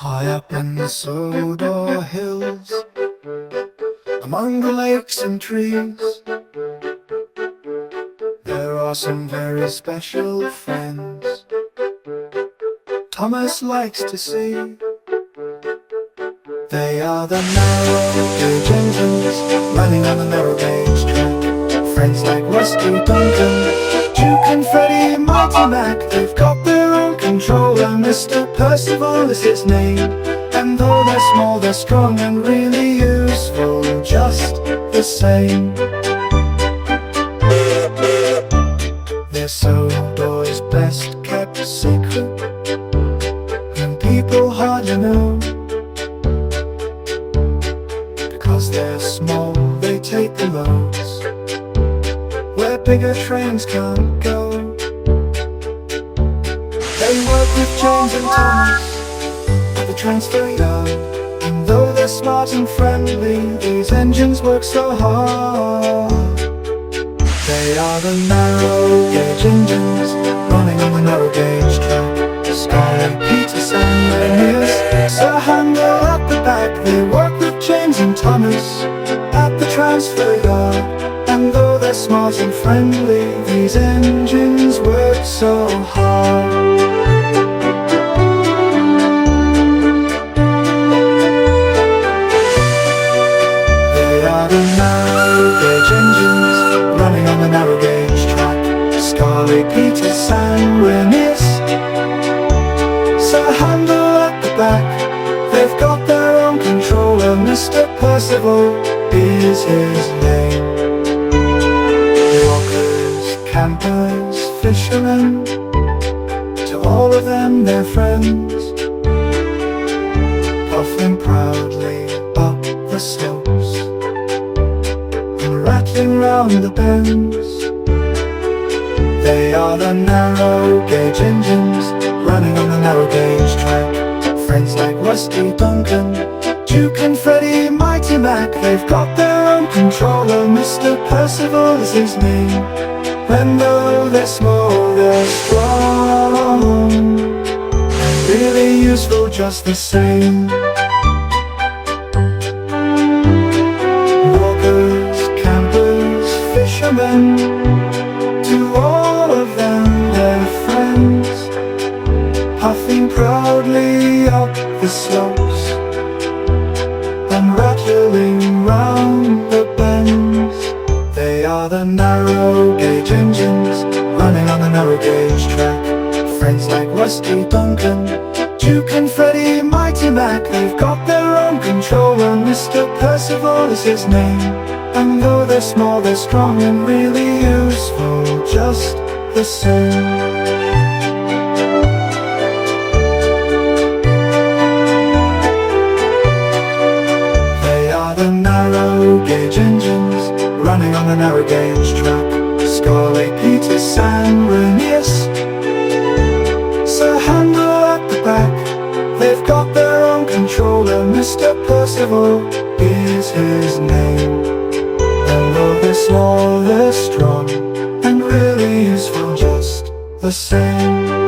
High up in the Sodor Hills, among the lakes and trees, there are some very special friends Thomas likes to see. They are the narrow gauge engines running on the narrow gauge track. Friends like Rusty Duncan, Duke and Freddie, Mighty Mac. They've got their own controller, Mr. Percival is his name. And though they're small, they're strong and really useful just the same. They're Sodor's best kept secret, and people hardly know. Because they're small, they take the loads where bigger trains can't go. They work with James and Thomas at the transfer yard, and though they're smart and friendly, these engines work so hard. They are the narrow gauge engines running on the narrow gauge track. Scarlet, Peter, and Renius, Sir Handel at the back. They work with James and Thomas at the transfer yard, and though they're smart and friendly, these engines work so hard. They are the narrow gauge engines running on the narrow gauge track. Scarlet, Peter, and Renius, Sir Handel at the back. They've got their own controller, Mr. Percival is his name. Walkers, campers, fishermen, to all of them they're friends, puffing proudly up the slopes and rattling round the bends. They are the narrow gauge engines running on the narrow gauge track. Friends like Rusty Duncan, Duke and Freddie, Mighty Mac. They've got their own controller, Mr. Percival is his name. And though they're small, they're strong and really useful just the same. Walkers, campers, fishermen, to all of them they're friends, puffing proudly up the slopes and rattling round the bends. They are the narrow gauge engines running on the narrow gauge track. Friends like Rusty Duncan, Duke and Freddie, Mighty Mac. They've got their own controller, Mr. Percival is his name. And though they're small, they're strong and really useful just the same. Narrow gauge engines running on the narrow gauge track. Scarlet, Peter, and Renius, Sir Handel at the back. They've got their own controller, Mr. Percival is his name. And though they're small, they're strong and really useful just the same.